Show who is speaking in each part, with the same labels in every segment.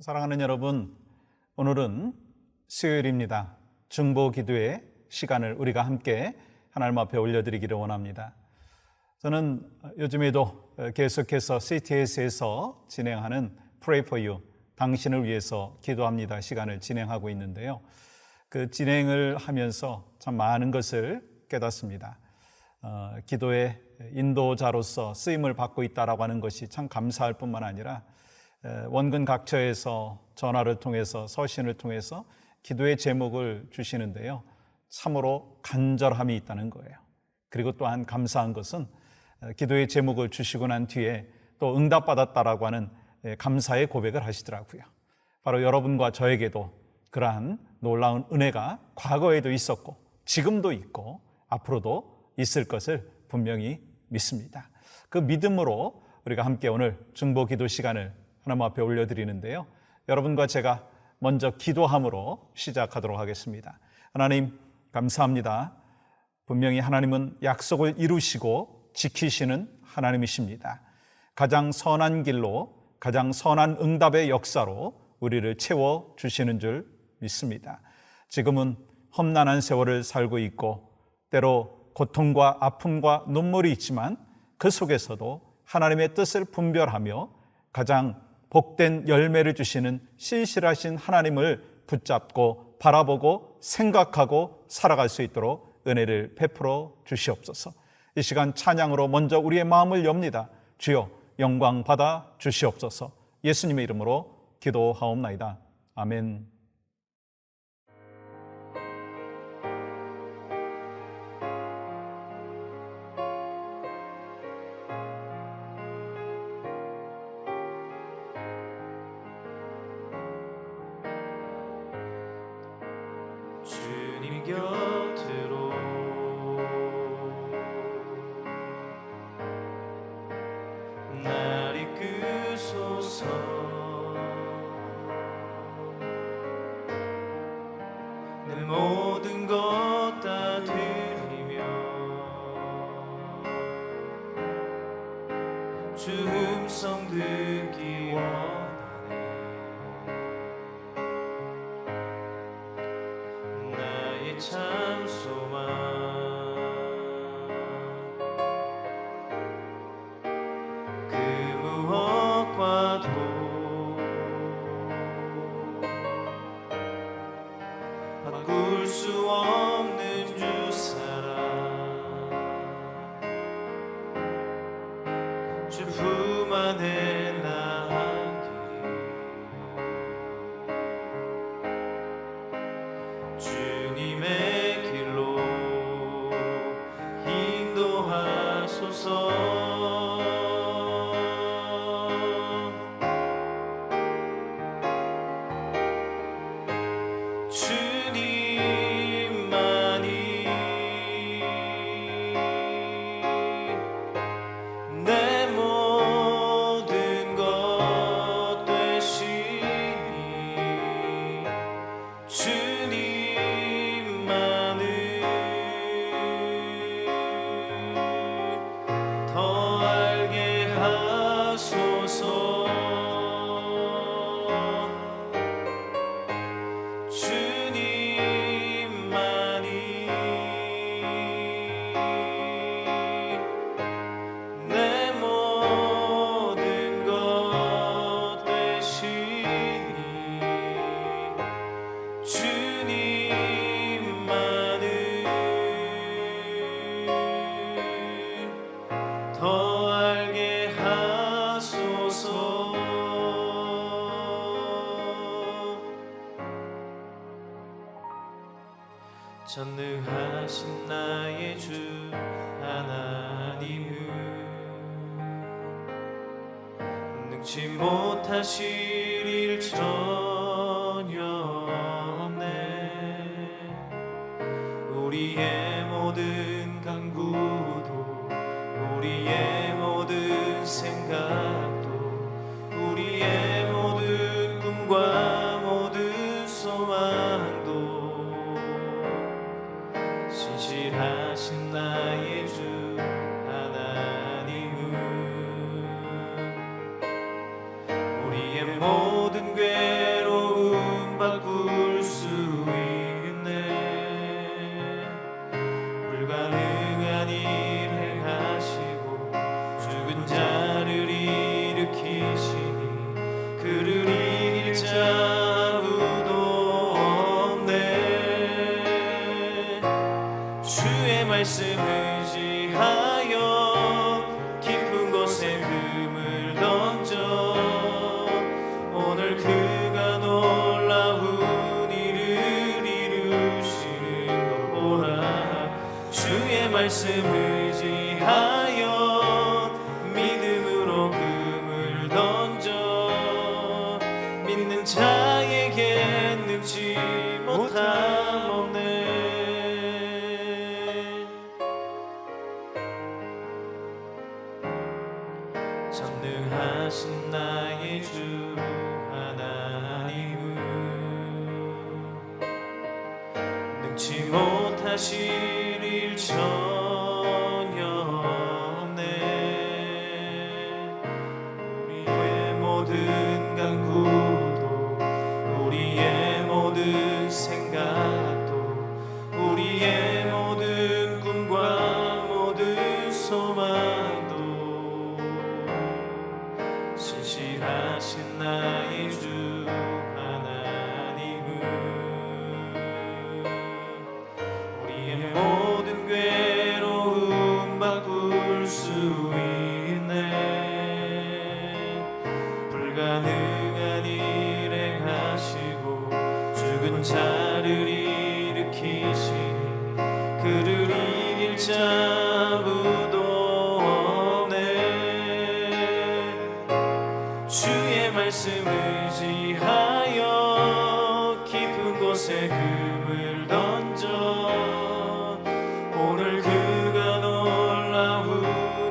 Speaker 1: 사랑하는 여러분, 오늘은 수요일입니다. 중보 기도의 시간을 우리가 함께 하나님 앞에 올려드리기를 원합니다. 저는 요즘에도 계속해서 CTS에서 진행하는 Pray for You, 당신을 위해서 기도합니다 시간을 진행하고 있는데요. 그 진행을 하면서 참 많은 것을 깨닫습니다. 기도의 인도자로서 쓰임을 받고 있다라고 하는 것이 참 감사할 뿐만 아니라 원근 각처에서 전화를 통해서 서신을 통해서 기도의 제목을 주시는데요, 참으로 간절함이 있다는 거예요. 그리고 또한 감사한 것은 기도의 제목을 주시고 난 뒤에 또 응답받았다라고 하는 감사의 고백을 하시더라고요. 바로 여러분과 저에게도 그러한 놀라운 은혜가 과거에도 있었고 지금도 있고 앞으로도 있을 것을 분명히 믿습니다. 그 믿음으로 우리가 함께 오늘 중보 기도 시간을 하나님 앞에 올려드리는데요, 여러분과 제가 먼저 기도함으로 시작하도록 하겠습니다. 하나님, 감사합니다. 분명히 하나님은 약속을 이루시고 지키시는 하나님이십니다. 가장 선한 길로, 가장 선한 응답의 역사로 우리를 채워주시는 줄 믿습니다. 지금은 험난한 세월을 살고 있고 때로 고통과 아픔과 눈물이 있지만 그 속에서도 하나님의 뜻을 분별하며 가장 복된 열매를 주시는 신실하신 하나님을 붙잡고 바라보고 생각하고 살아갈 수 있도록 은혜를 베풀어 주시옵소서. 이 시간 찬양으로 먼저 우리의 마음을 엽니다. 주여 영광 받아 주시옵소서. 예수님의 이름으로 기도하옵나이다. 아멘.
Speaker 2: 주님 곁으로 날 이끄소서. 내 모든 것 다 드리며 주 음성 듣기 원하네. 나의 참 소망 그 무엇과도 바꿀 수 없는 주 사랑, 주 품 안에 주님의 길로 인도하소서. 주님만이 내 모든 것 되시니 더 알게 하소서. 주님만이 내 모든 것 되시니 더 알게 하소서. 전능하신 나의 주 하나님은 능치 못하실 일 전혀 없네. 우리의 모든 간구도 우리의 모든 생각도 우리의 모든 꿈과 모든 소망도 신실하신 나의 주 하나님은 우리의 모든 괴 불가능한 일 행하시고 죽은 자를 일으키시니 그를 이길 자 아무도 없네. 주의 말씀 의지하여 깊은 곳에 금을 던져 오늘 그가 놀라운 일을 이루시는 것 보라. 주의 말씀 의지하여 믿음으로 금을 던져 믿는 자에게 늙지 못함 없네. 전능하신 나의 주 하나님은 능치 못하실 일 전혀 없네. 우리의 모든 간구도 우리의 모든 생각도 우리의 모든 꿈과 모든 소망도 신실하신 나의 주 하나님은 우리의 모든 괴로움 바꿀 수 있네. 불가능한 일 행하시고 죽은 자를 일으키시니 그를 이길 자 아무도 없네. 주의 말씀 의지하여 깊은 곳에 금을 던져 오늘 그가 놀라운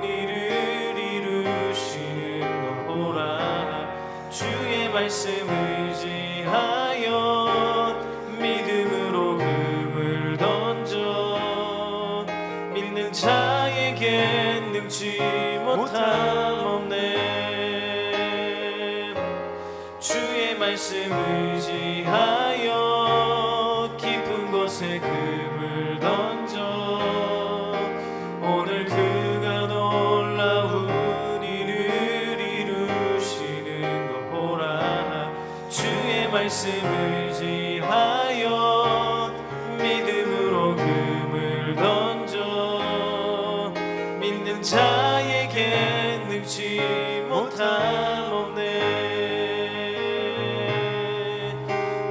Speaker 2: 일을 이루시는 것 보라. 주의 말씀 의지하여 믿음으로 금을 던져 믿는 자에게 능치 못함 없네. 주의 말씀 의지하여 깊은 곳에 금을 던져 오늘 그가 놀라운 일을 이루시는 것 보라. 주의 말씀 의지하여 믿음으로 금을 던져 믿는 자에게 늙지 못함 없네.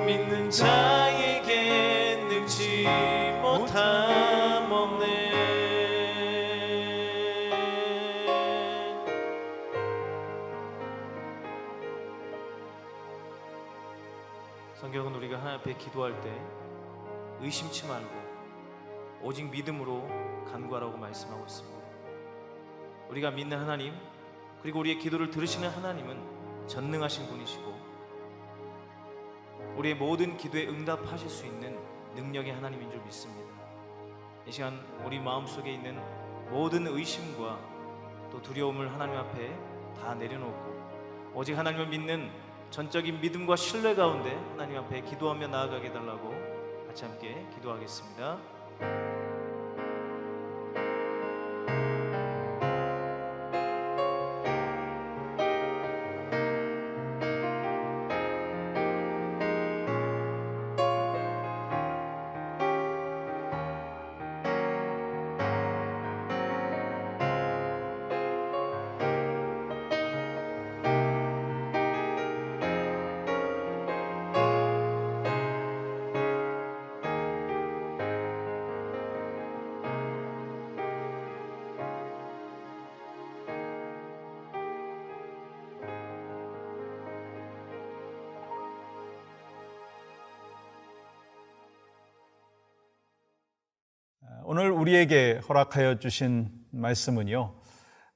Speaker 2: 믿는 자에게 늙지 못함 없네. 성경은 우리가 하나님 앞에 기도할 때 의심치 말고 오직 믿음으로 간구하라고 말씀하고 있습니다. 우리가 믿는 하나님, 그리고 우리의 기도를 들으시는 하나님은 전능하신 분이시고 우리의 모든 기도에 응답하실 수 있는 능력의 하나님인 줄 믿습니다. 이 시간 우리 마음속에 있는 모든 의심과 또 두려움을 하나님 앞에 다 내려놓고 오직 하나님을 믿는 전적인 믿음과 신뢰 가운데 하나님 앞에 기도하며 나아가게 해달라고 같이 함께 기도하겠습니다.
Speaker 1: 오늘 우리에게 허락하여 주신 말씀은요,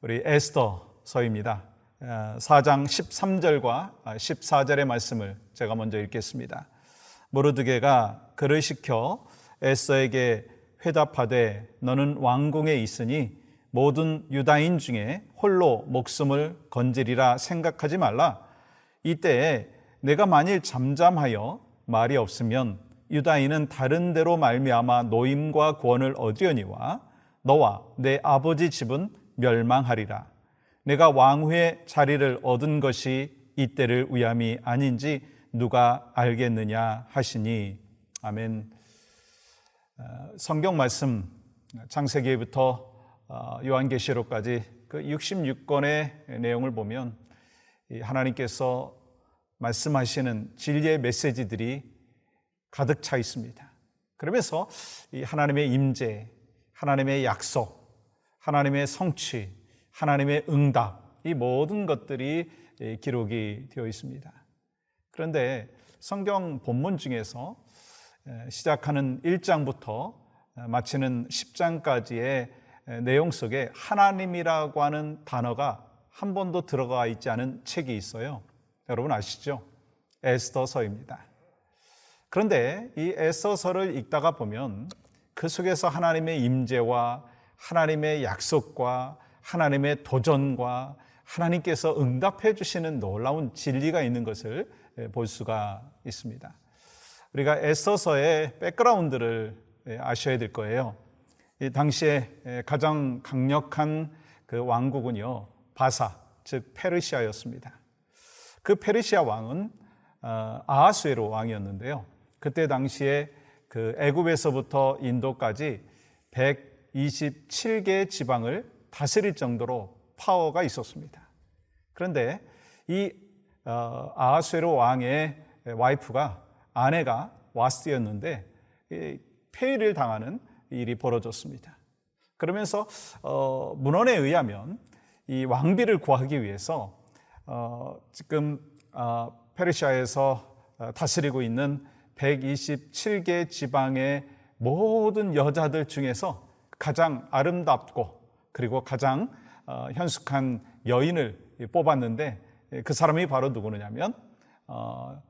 Speaker 1: 우리 에스더서입니다. 4장 13절과 14절의 말씀을 제가 먼저 읽겠습니다. 모르드게가 그를 시켜 에스더에게 회답하되 너는 왕궁에 있으니 모든 유다인 중에 홀로 목숨을 건지리라 생각하지 말라. 이때에 내가 만일 잠잠하여 말이 없으면 유다인은 다른 데로 말미암아 노임과 구원을 얻으려니와 너와 내 아버지 집은 멸망하리라. 내가 왕후의 자리를 얻은 것이 이때를 위함이 아닌지 누가 알겠느냐 하시니. 아멘. 성경 말씀 창세기부터 요한계시록까지 그 66권의 내용을 보면 하나님께서 말씀하시는 진리의 메시지들이 가득 차 있습니다. 그러면서 이 하나님의 임재, 하나님의 약속, 하나님의 성취, 하나님의 응답, 이 모든 것들이 기록이 되어 있습니다. 그런데 성경 본문 중에서 시작하는 1장부터 마치는 10장까지의 내용 속에 하나님이라고 하는 단어가 한 번도 들어가 있지 않은 책이 있어요. 여러분 아시죠? 에스더서입니다. 그런데 이 에스더서를 읽다가 보면 그 속에서 하나님의 임재와 하나님의 약속과 하나님의 도전과 하나님께서 응답해 주시는 놀라운 진리가 있는 것을 볼 수가 있습니다. 우리가 에스더서의 백그라운드를 아셔야 될 거예요. 이 당시에 가장 강력한 그 왕국은요, 바사, 즉 페르시아였습니다. 그 페르시아 왕은 아하수에로 왕이었는데요. 그때 당시에 그 애굽에서부터 인도까지 127개 지방을 다스릴 정도로 파워가 있었습니다. 그런데 이 아하수에로 왕의 와이프가, 아내가 와스티였는데 폐위를 당하는 일이 벌어졌습니다. 그러면서 문헌에 의하면 이 왕비를 구하기 위해서 지금 페르시아에서 다스리고 있는 127개 지방의 모든 여자들 중에서 가장 아름답고 그리고 가장 현숙한 여인을 뽑았는데, 그 사람이 바로 누구냐면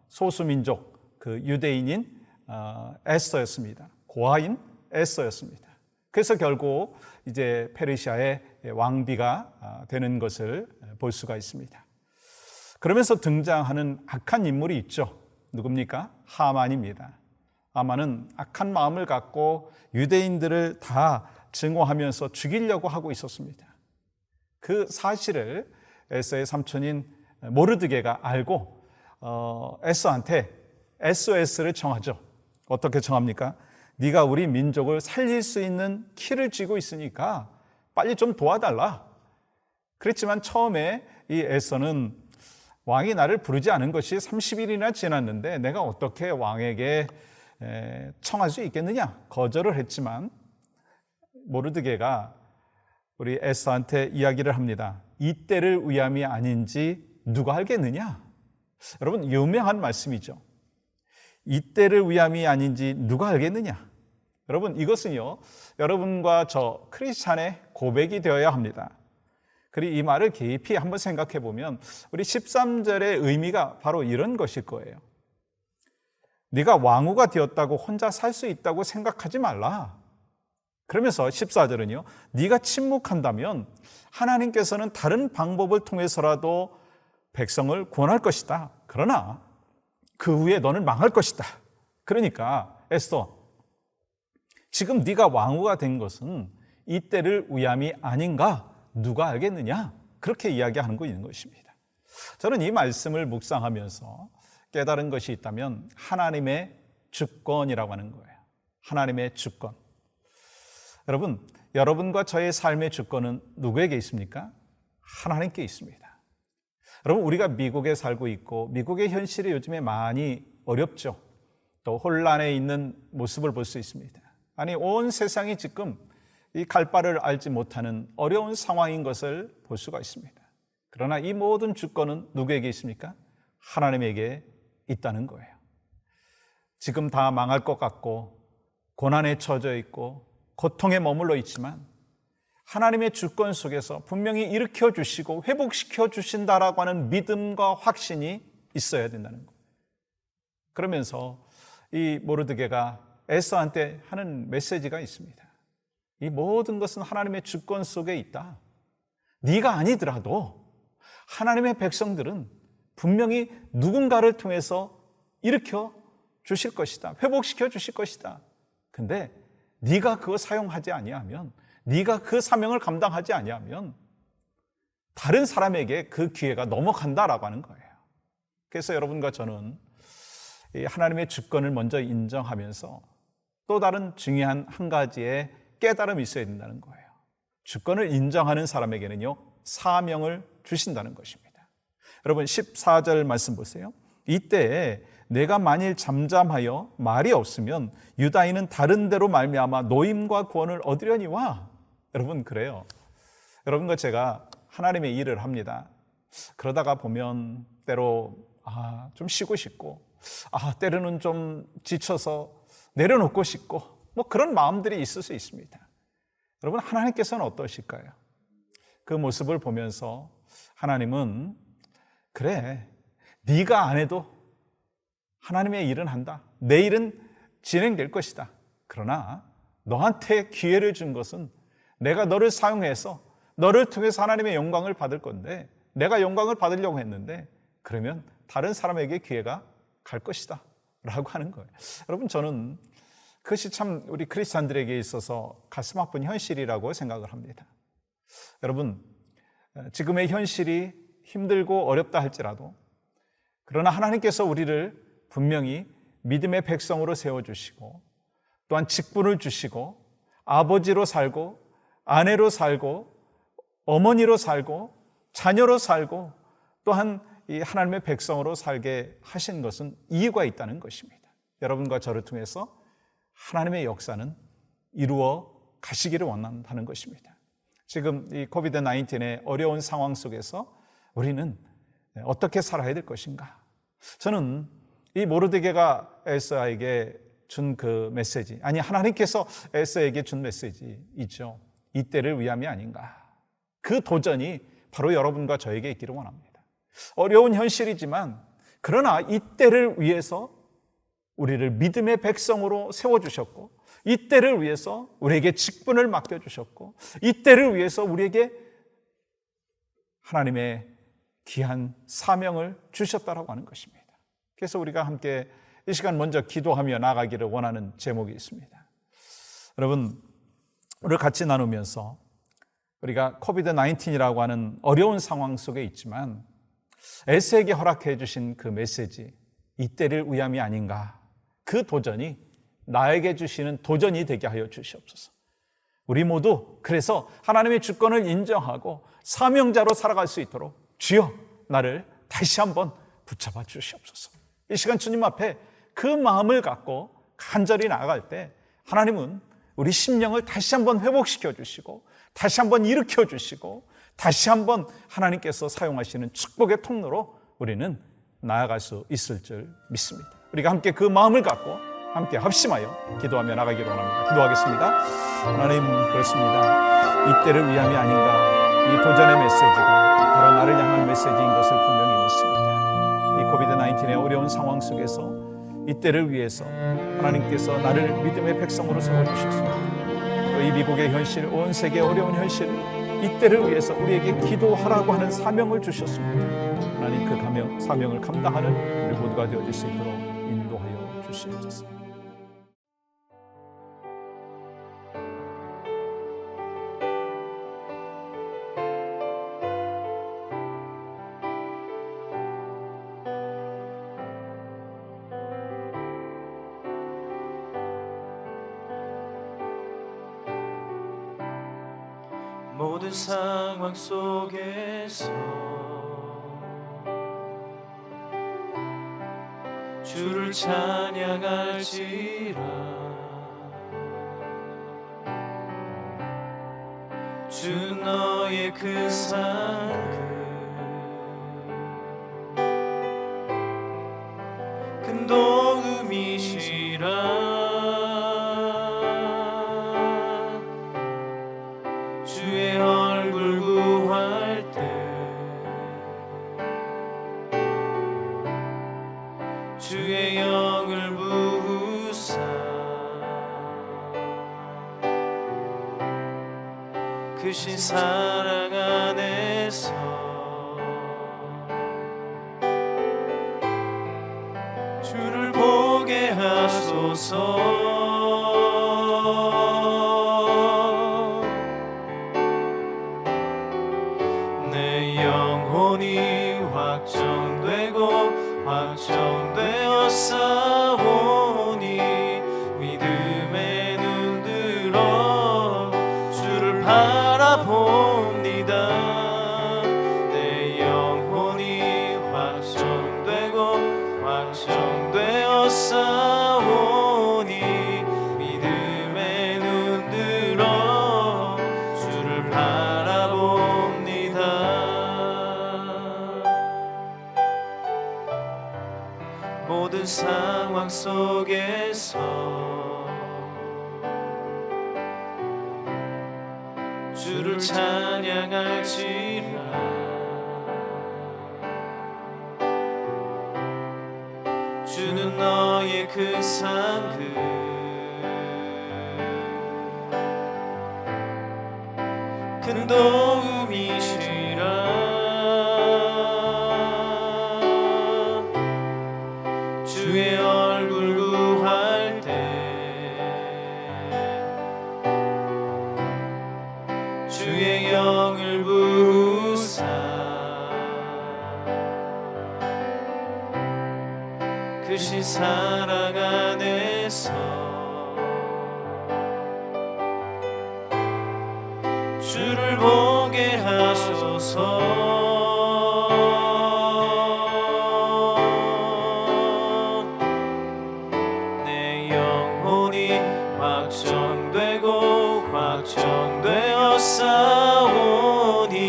Speaker 1: 소수민족 그 유대인인 에스더였습니다. 고아인 에스더였습니다. 그래서 결국 이제 페르시아의 왕비가 되는 것을 볼 수가 있습니다. 그러면서 등장하는 악한 인물이 있죠. 누굽니까? 하만입니다. 하만은 악한 마음을 갖고 유대인들을 다 증오하면서 죽이려고 하고 있었습니다. 그 사실을 에스더의 삼촌인 모르드게가 알고 에스더한테 SOS를 청하죠. 어떻게 청합니까? 네가 우리 민족을 살릴 수 있는 키를 쥐고 있으니까 빨리 좀 도와달라. 그랬지만 처음에 이 에스더는 왕이 나를 부르지 않은 것이 30일이나 지났는데 내가 어떻게 왕에게 청할 수 있겠느냐? 거절을 했지만 모르드게가 우리 에스더한테 이야기를 합니다. 이때를 위함이 아닌지 누가 알겠느냐? 여러분, 유명한 말씀이죠. 이때를 위함이 아닌지 누가 알겠느냐? 여러분, 이것은요, 여러분과 저 크리스찬의 고백이 되어야 합니다. 그리고 이 말을 깊이 한번 생각해 보면 우리 13절의 의미가 바로 이런 것일 거예요. 네가 왕후가 되었다고 혼자 살 수 있다고 생각하지 말라. 그러면서 14절은요, 네가 침묵한다면 하나님께서는 다른 방법을 통해서라도 백성을 구원할 것이다. 그러나 그 후에 너는 망할 것이다. 그러니까 에스더, 지금 네가 왕후가 된 것은 이때를 위함이 아닌가? 누가 알겠느냐? 그렇게 이야기하는 거 있는 것입니다. 저는 이 말씀을 묵상하면서 깨달은 것이 있다면 하나님의 주권이라고 하는 거예요. 하나님의 주권. 여러분, 여러분과 저의 삶의 주권은 누구에게 있습니까? 하나님께 있습니다. 여러분, 우리가 미국에 살고 있고 미국의 현실이 요즘에 많이 어렵죠. 또 혼란에 있는 모습을 볼 수 있습니다. 아니, 온 세상이 지금 이 갈 바를 알지 못하는 어려운 상황인 것을 볼 수가 있습니다. 그러나 이 모든 주권은 누구에게 있습니까? 하나님에게 있다는 거예요. 지금 다 망할 것 같고 고난에 처져 있고 고통에 머물러 있지만 하나님의 주권 속에서 분명히 일으켜 주시고 회복시켜 주신다라고 하는 믿음과 확신이 있어야 된다는 거예요. 그러면서 이 모르드게가 에스더한테 하는 메시지가 있습니다. 이 모든 것은 하나님의 주권 속에 있다. 네가 아니더라도 하나님의 백성들은 분명히 누군가를 통해서 일으켜 주실 것이다. 회복시켜 주실 것이다. 근데 네가 그거 사용하지 아니하면 네가 그 사명을 감당하지 아니하면 다른 사람에게 그 기회가 넘어간다라고 하는 거예요. 그래서 여러분과 저는 이 하나님의 주권을 먼저 인정하면서 또 다른 중요한 한 가지의 깨달음이 있어야 된다는 거예요. 주권을 인정하는 사람에게는요, 사명을 주신다는 것입니다. 여러분 14절 말씀 보세요. 이때에 내가 만일 잠잠하여 말이 없으면 유다인은 다른 데로 말미암아 노임과 구원을 얻으려니와. 여러분 그래요. 여러분과 제가 하나님의 일을 합니다. 그러다가 보면 때로 좀 쉬고 싶고 때로는 좀 지쳐서 내려놓고 싶고 뭐 그런 마음들이 있을 수 있습니다. 여러분 하나님께서는 어떠실까요? 그 모습을 보면서 하나님은 그래, 네가 안 해도 하나님의 일은 한다. 내 일은 진행될 것이다. 그러나 너한테 기회를 준 것은 내가 너를 사용해서 너를 통해서 하나님의 영광을 받을 건데 내가 영광을 받으려고 했는데 그러면 다른 사람에게 기회가 갈 것이다 라고 하는 거예요. 여러분 저는 그것이 참 우리 크리스찬들에게 있어서 가슴 아픈 현실이라고 생각을 합니다. 여러분 지금의 현실이 힘들고 어렵다 할지라도 그러나 하나님께서 우리를 분명히 믿음의 백성으로 세워주시고 또한 직분을 주시고 아버지로 살고 아내로 살고 어머니로 살고 자녀로 살고 또한 이 하나님의 백성으로 살게 하신 것은 이유가 있다는 것입니다. 여러분과 저를 통해서 하나님의 역사는 이루어 가시기를 원한다는 것입니다. 지금 이 코비드 19의 어려운 상황 속에서 우리는 어떻게 살아야 될 것인가? 저는 이 모르드게가 에스더에게 준 그 메시지, 아니 하나님께서 에스더에게 준 메시지 있죠. 이때를 위함이 아닌가. 그 도전이 바로 여러분과 저에게 있기를 원합니다. 어려운 현실이지만 그러나 이때를 위해서 우리를 믿음의 백성으로 세워주셨고 이때를 위해서 우리에게 직분을 맡겨주셨고 이때를 위해서 우리에게 하나님의 귀한 사명을 주셨다라고 하는 것입니다. 그래서 우리가 함께 이 시간 먼저 기도하며 나가기를 원하는 제목이 있습니다. 여러분 오늘 같이 나누면서 우리가 코비드 19이라고 하는 어려운 상황 속에 있지만 에스에게 허락해 주신 그 메시지 이때를 위함이 아닌가. 그 도전이 나에게 주시는 도전이 되게 하여 주시옵소서. 우리 모두 그래서 하나님의 주권을 인정하고 사명자로 살아갈 수 있도록 주여 나를 다시 한번 붙잡아 주시옵소서. 이 시간 주님 앞에 그 마음을 갖고 간절히 나아갈 때 하나님은 우리 심령을 다시 한번 회복시켜 주시고 다시 한번 일으켜 주시고 다시 한번 하나님께서 사용하시는 축복의 통로로 우리는 나아갈 수 있을 줄 믿습니다. 우리가 함께 그 마음을 갖고 함께 합심하여 기도하며 나가기로 합니다. 기도하겠습니다. 하나님 그렇습니다. 이때를 위함이 아닌가. 이 도전의 메시지가 바로 나를 향한 메시지인 것을 분명히 믿습니다. 이 코비드 19의 어려운 상황 속에서 이때를 위해서 하나님께서 나를 믿음의 백성으로 세워주셨습니다. 또 이 미국의 현실, 온 세계의 어려운 현실 이때를 위해서 우리에게 기도하라고 하는 사명을 주셨습니다. 하나님 그 사명을 감당하는 우리 모두가 되어질 수 있도록 인도하여 주시옵소서.
Speaker 2: 모든 상황 속에서 주를 찬양할지라. 주 너의 그 큰 도움이시라. 주의 얼굴 구할 때 주의 영을 부으사 크신 사랑 안에서 주를 보게 하소서. 확정되어 싸우니 믿음의 눈 들어 주를 바라봅니다. 내 영혼이 확정되어 싸우니 믿음의 눈 들어 주를 바라봅니다. 모든 상황 속에서 주를 찬양할지라. 주는 너의 그 상급 큰 도움이시라. 주의 얼굴 구할 때 주의 영을 부으사 크신 사랑 안에서 주를 보게 하소서. 내 영혼이 확정되어 싸우니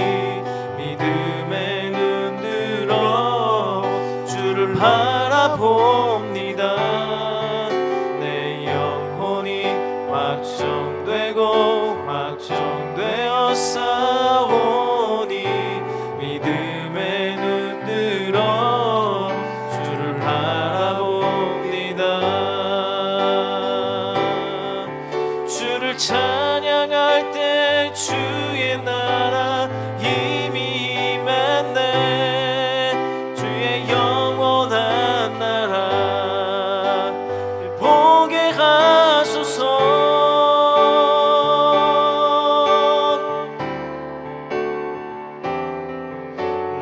Speaker 2: 믿음의 눈 들어 주를 바라봅니다. 내 영혼이 확정되어 싸우니 믿음의 눈 들어 주를 바라봅니다. 주를 찬양할 때 주의 나라 이미 임했네. 주의 영원한 나라 보게 하소서.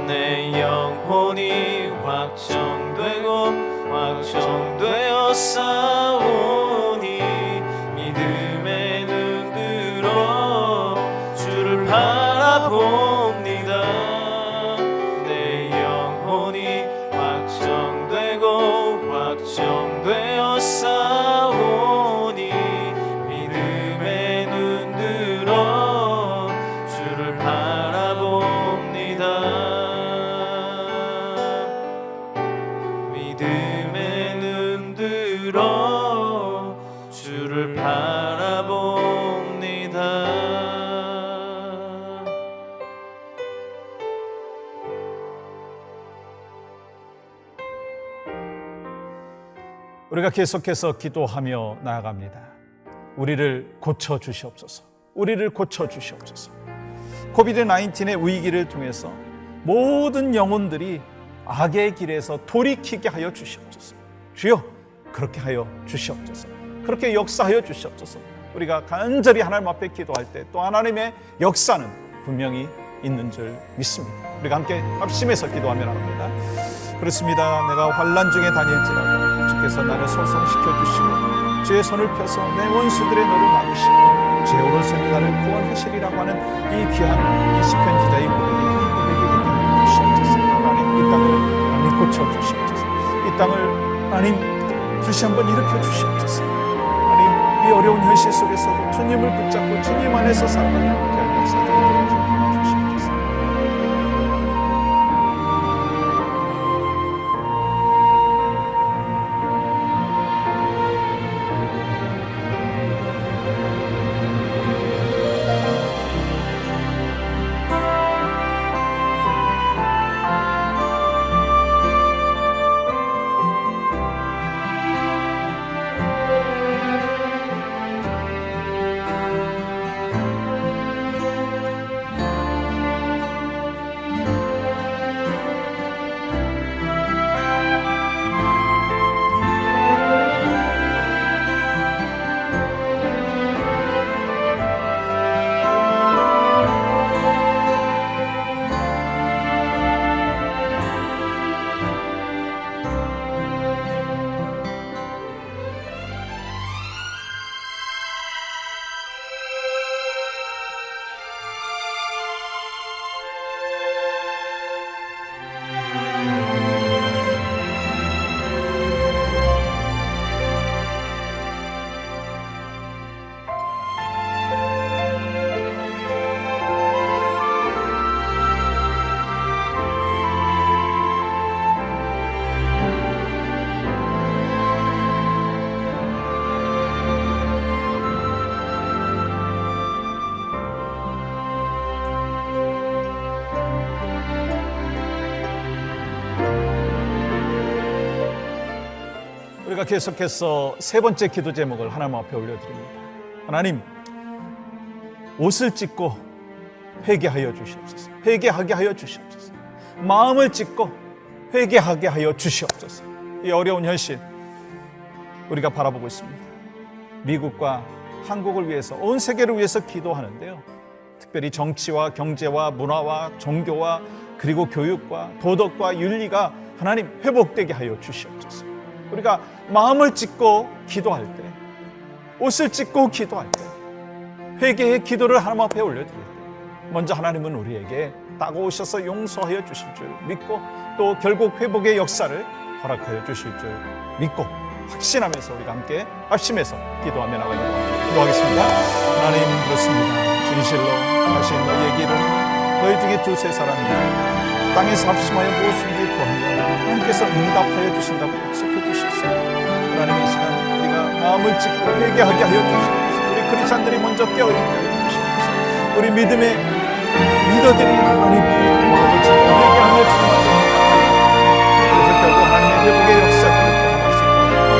Speaker 2: 내 영혼이 확정되어 싸우니 믿음의 눈 들어 주를 바라봅니다. 내 영혼이 확정되어 싸우니 믿음의 눈 들어 주를 바라봅니다. 믿음의 눈 들어 주를 바라봅니다.
Speaker 1: 우리가 계속해서 기도하며 나아갑니다. 우리를 고쳐 주시옵소서. 우리를 고쳐 주시옵소서. 코비드-19의 위기를 통해서 모든 영혼들이 악의 길에서 돌이키게 하여 주시옵소서. 주여, 그렇게 하여 주시옵소서. 그렇게 역사하여 주시옵소서. 우리가 간절히 하나님 앞에 기도할 때 또 하나님의 역사는 분명히 있는 줄 믿습니다. 우리가 함께 합심해서 기도하며 나갑니다. 그렇습니다. 내가 환난 중에 다닐지라도 주께서 나를 소성시켜 주시고 주의 손을 펴서 내 원수들의 너를 막으시고 주의 오른손이 나를 구원하시리라고 하는 이 귀한 이 시편지자의 고백이 되게 하여 주시옵소서. 하나님, 이 땅을 하나님 고쳐 주시옵소서. 이 땅을 하나님 다시 한번 일으켜 주시옵소서. 하나님, 이 어려운 현실 속에서도 주님을 붙잡고 주님 안에서 살아가는 귀한 역사들을 주시옵소서. 우리가 계속해서 세 번째 기도 제목을 하나님 앞에 올려드립니다. 하나님, 옷을 찢고 회개하여 주시옵소서. 회개하게 하여 주시옵소서. 마음을 찢고 회개하게 하여 주시옵소서. 이 어려운 현실 우리가 바라보고 있습니다. 미국과 한국을 위해서, 온 세계를 위해서 기도하는데요, 특별히 정치와 경제와 문화와 종교와 그리고 교육과 도덕과 윤리가 하나님 회복되게 하여 주시옵소서. 우리가 마음을 찢고 기도할 때, 옷을 찢고 기도할 때, 회개의 기도를 하나님 앞에 올려드릴 때, 먼저 하나님은 우리에게 다가오셔서 용서하여 주실 줄 믿고, 또 결국 회복의 역사를 허락하여 주실 줄 믿고 확신하면서 우리가 함께 합심해서 기도하며 나가기로 합니다. 기도하겠습니다. 하나님, 그렇습니다. 진실로 다시 너희에게는 너희 중에 두세 사람이 땅에서 합심하여 무엇인지 구하면 하나님께서 응답하여 주신다고 약속해 주셨습니다. 하나님, 이 시간 우리가 마음을 찢고 회개하게 하여 주시옵소서. 우리 크리스찬들이 먼저 깨어있게 하여 주시옵소서. 우리 믿음의 리더들이 하나님 마음을 찢고 회개하며 주님을 그래서 결국 하나님의 회복의 역사를 경험할 수 있도록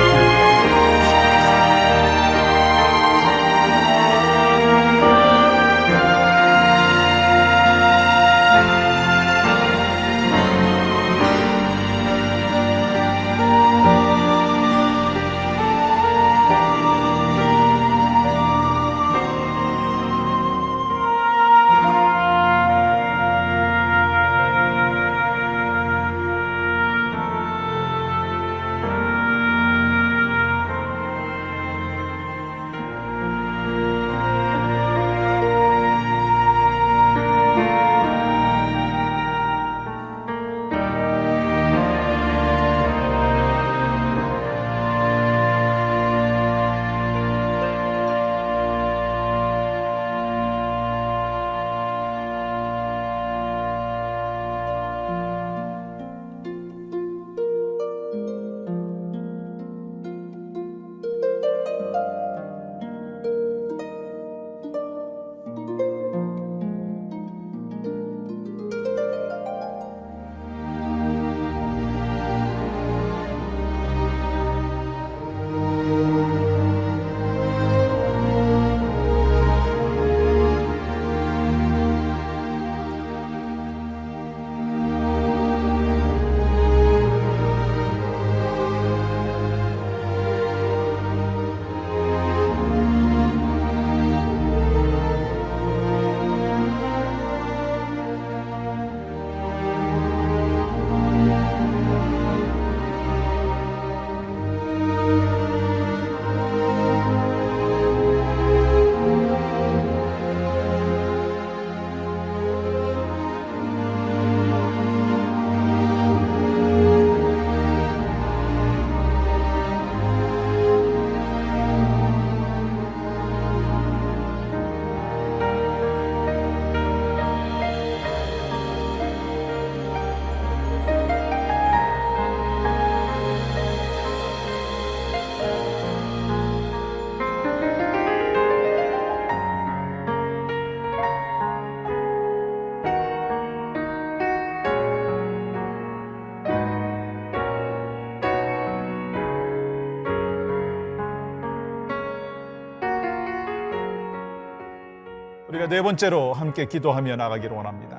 Speaker 1: 우리가 네 번째로 함께 기도하며 나가기를 원합니다.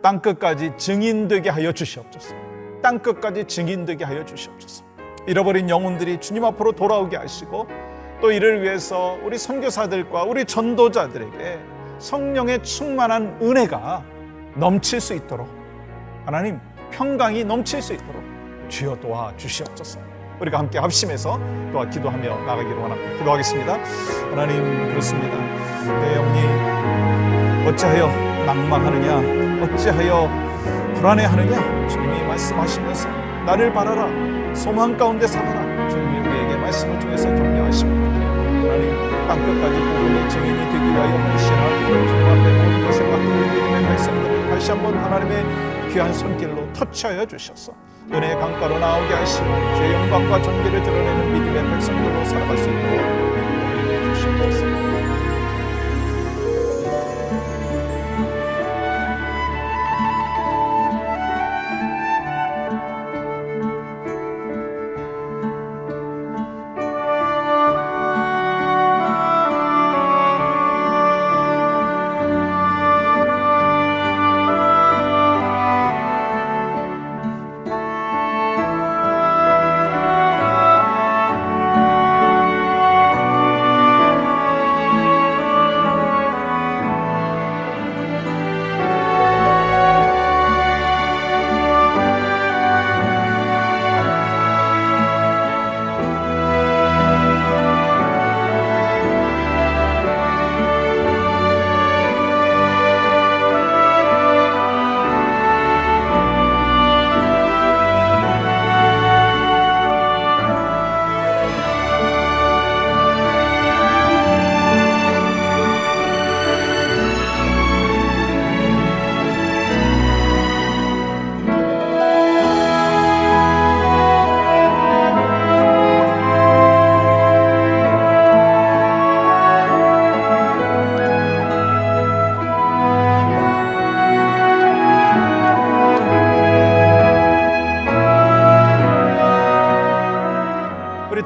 Speaker 1: 땅끝까지 증인되게 하여 주시옵소서. 땅끝까지 증인되게 하여 주시옵소서. 잃어버린 영혼들이 주님 앞으로 돌아오게 하시고, 또 이를 위해서 우리 선교사들과 우리 전도자들에게 성령의 충만한 은혜가 넘칠 수 있도록, 하나님 평강이 넘칠 수 있도록 주여 도와 주시옵소서. 우리가 함께 합심해서 도와 기도하며 나가기를 원합니다. 기도하겠습니다. 하나님, 그렇습니다. 내 영이 어찌하여 낭망하느냐, 어찌하여 불안해하느냐, 주님이 말씀하시면서 나를 바라라, 소망 가운데 살아라, 주님이 우리에게 말씀을 통해서 격려하십니다. 하나님, 땅끝까지 복음의 증인이 되기 위하여 헌신할 주님 앞에 모든 것을 맡기는 믿음의 백성들을 다시 한번 하나님의 귀한 손길로 터치하여 주셔서 은혜의 강가로 나오게 하시고 주의 영광과 존귀를 드러내는 믿음의 백성들로 살아갈 수 있도록 인도해 주시옵소서.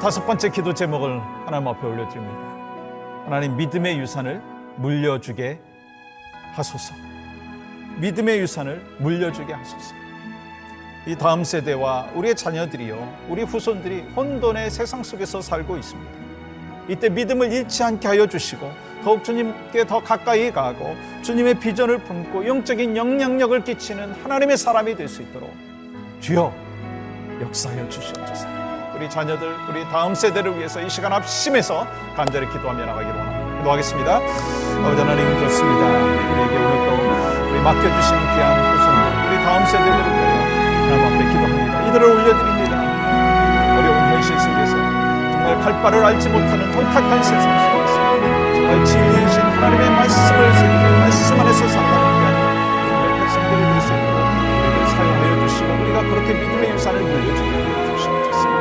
Speaker 1: 다섯 번째 기도 제목을 하나님 앞에 올려드립니다. 하나님, 믿음의 유산을 물려주게 하소서. 믿음의 유산을 물려주게 하소서. 이 다음 세대와 우리의 자녀들이요, 우리 후손들이 혼돈의 세상 속에서 살고 있습니다. 이때 믿음을 잃지 않게 하여 주시고 더욱 주님께 더 가까이 가고 주님의 비전을 품고 영적인 영향력을 끼치는 하나님의 사람이 될 수 있도록 주여 역사하여 주시옵소서. 우리 자녀들, 우리 다음 세대를 위해서 이 시간 합심해서 간절히 기도하며 나가기를 원합니다. 기도하겠습니다. 아버지 하나님, 그렇습니다. 우리에게 오늘 또 우리 맡겨주신 귀한 후손들, 우리 다음 세대들을 위하여 하나님 앞에 기도합니다. 이들을 올려드립니다. 어려운 현실 속에서 정말 갈 바를 알지 못하는 혼탁한 세상 속에서 정말 진리이신 하나님의 말씀을 새기고 말씀 안에서 살아가는 귀한 믿음의 백성들이 될 수 있도록 우리를 사용하여 주시고 우리가 그렇게 믿음의 유산을 물려주게 하여 주시옵소서.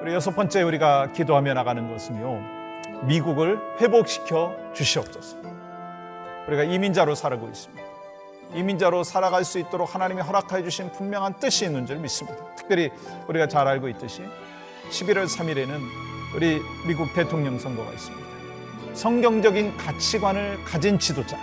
Speaker 1: 우리 여섯 번째 우리가 기도하며 나가는 것은요, 미국을 회복시켜 주시옵소서. 우리가 이민자로 살고 있습니다. 이민자로 살아갈 수 있도록 하나님이 허락하여 주신 분명한 뜻이 있는 줄 믿습니다. 특별히 우리가 잘 알고 있듯이 11월 3일에는 우리 미국 대통령 선거가 있습니다. 성경적인 가치관을 가진 지도자,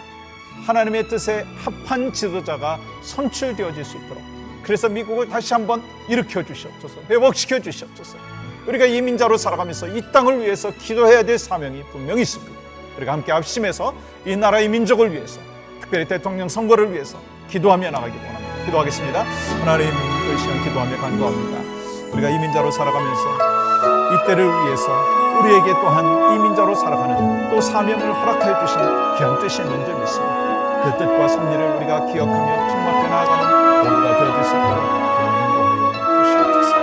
Speaker 1: 하나님의 뜻에 합한 지도자가 선출되어질 수 있도록, 그래서 미국을 다시 한번 일으켜 주시옵소서, 회복시켜 주시옵소서. 우리가 이민자로 살아가면서 이 땅을 위해서 기도해야 될 사명이 분명히 있습니다. 우리가 함께 합심해서 이 나라의 민족을 위해서, 특별히 대통령 선거를 위해서 기도하며 나가기를 원합니다. 기도하겠습니다. 하나님, 이 시간 기도하며 간구합니다. 우리가 이민자로 살아가면서 이 때를 위해서 우리에게 또한 이민자로 살아가는 또 사명을 허락하여 주신 귀한 뜻이 있는 줄 믿습니다. 그 뜻과 섭리를 우리가 기억하며 주님 앞에 나아가는 모두가 되어줄 수 있도록 인도하여 주시옵소서.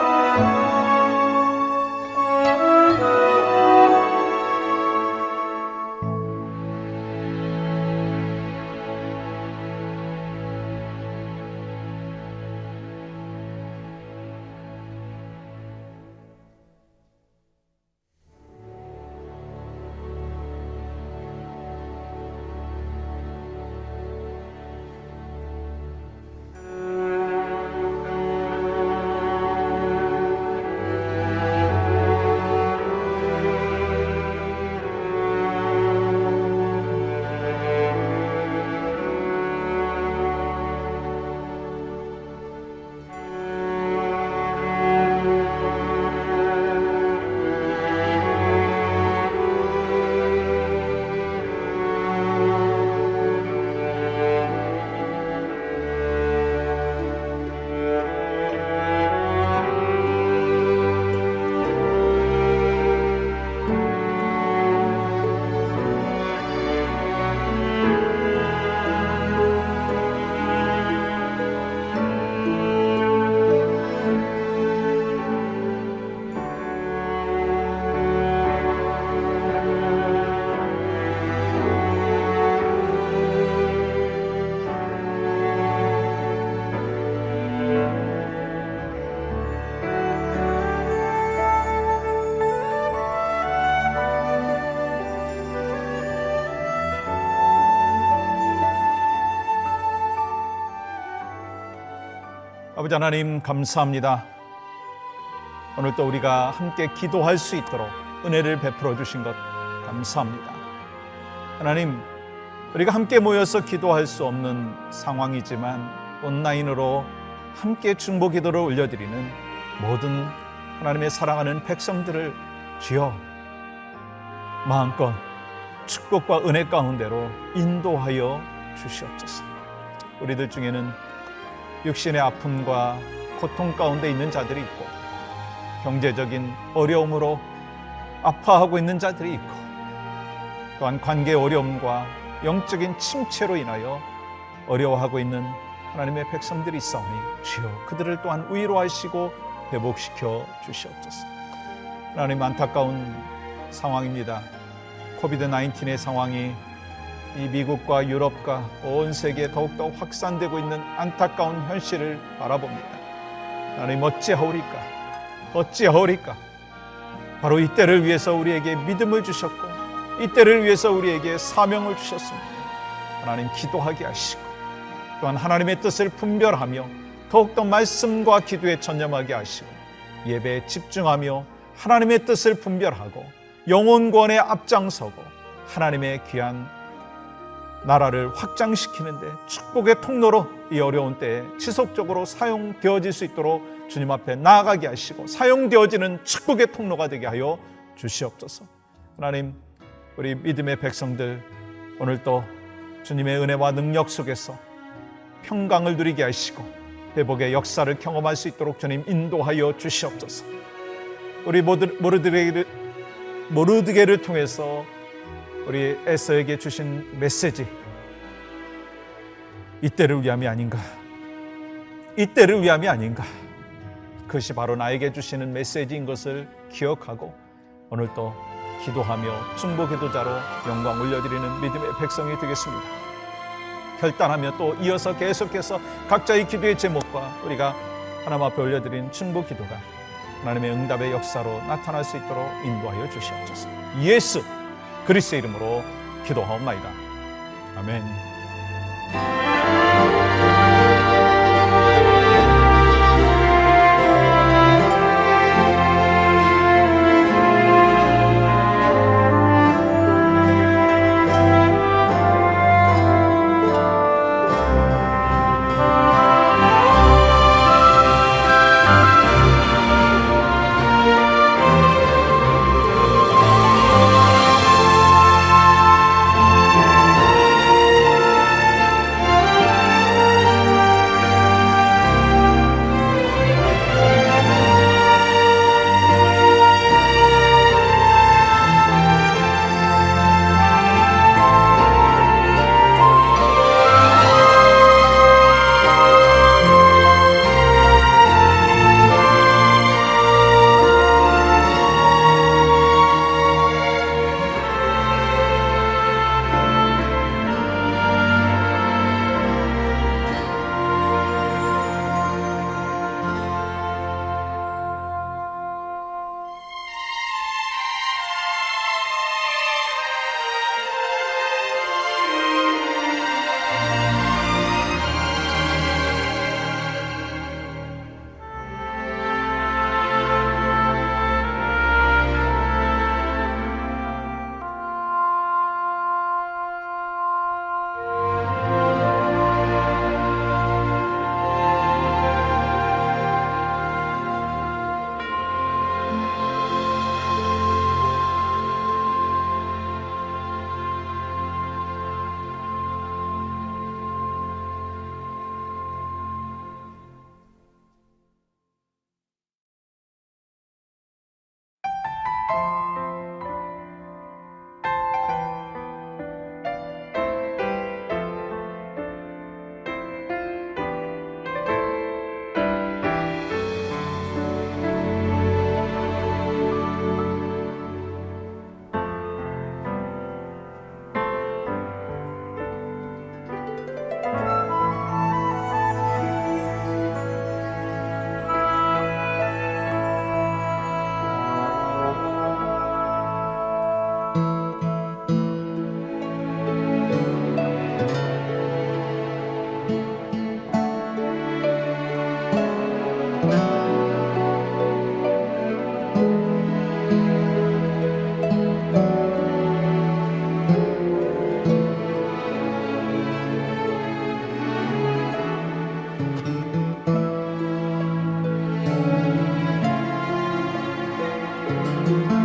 Speaker 1: 아버지 하나님 감사합니다. 오늘도 우리가 함께 기도할 수 있도록 은혜를 베풀어 주신 것 감사합니다. 하나님, 우리가 함께 모여서 기도할 수 없는 상황이지만 온라인으로 함께 중보 기도를 올려드리는 모든 하나님의 사랑하는 백성들을 주여 마음껏 축복과 은혜 가운데로 인도하여 주시옵소서. 우리들 중에는 육신의 아픔과 고통 가운데 있는 자들이 있고 경제적인 어려움으로 아파하고 있는 자들이 있고 또한 관계 어려움과 영적인 침체로 인하여 어려워하고 있는 하나님의 백성들이 있사오니 주여 그들을 또한 위로하시고 회복시켜 주시옵소서. 하나님, 안타까운 상황입니다. 코비드-19의 상황이 이 미국과 유럽과 온 세계에 더욱더 확산되고 있는 안타까운 현실을 바라봅니다. 하나님, 어찌하오리까. 바로 이때를 위해서 우리에게 믿음을 주셨고 이때를 위해서 우리에게 사명을 주셨습니다. 하나님, 기도하게 하시고 또한 하나님의 뜻을 분별하며 더욱더 말씀과 기도에 전념하게 하시고 예배에 집중하며 하나님의 뜻을 분별하고 영혼구원에 앞장서고 하나님의 귀한 나라를 확장시키는데 축복의 통로로 이 어려운 때에 지속적으로 사용되어질 수 있도록 주님 앞에 나아가게 하시고 사용되어지는 축복의 통로가 되게 하여 주시옵소서. 하나님, 우리 믿음의 백성들 오늘도 주님의 은혜와 능력 속에서 평강을 누리게 하시고 회복의 역사를 경험할 수 있도록 주님 인도하여 주시옵소서. 우리 모르드게를 통해서 우리 에서에게 주신 메시지, 이때를 위함이 아닌가, 그것이 바로 나에게 주시는 메시지인 것을 기억하고 오늘도 기도하며 중보 기도자로 영광 올려드리는 믿음의 백성이 되겠습니다. 결단하며 또 이어서 계속해서 각자의 기도의 제목과 우리가 하나님 앞에 올려드린 중보 기도가 하나님의 응답의 역사로 나타날 수 있도록 인도하여 주시옵소서. 예수 그리스도의 이름으로 기도하옵나이다. 아멘. 주옵소서.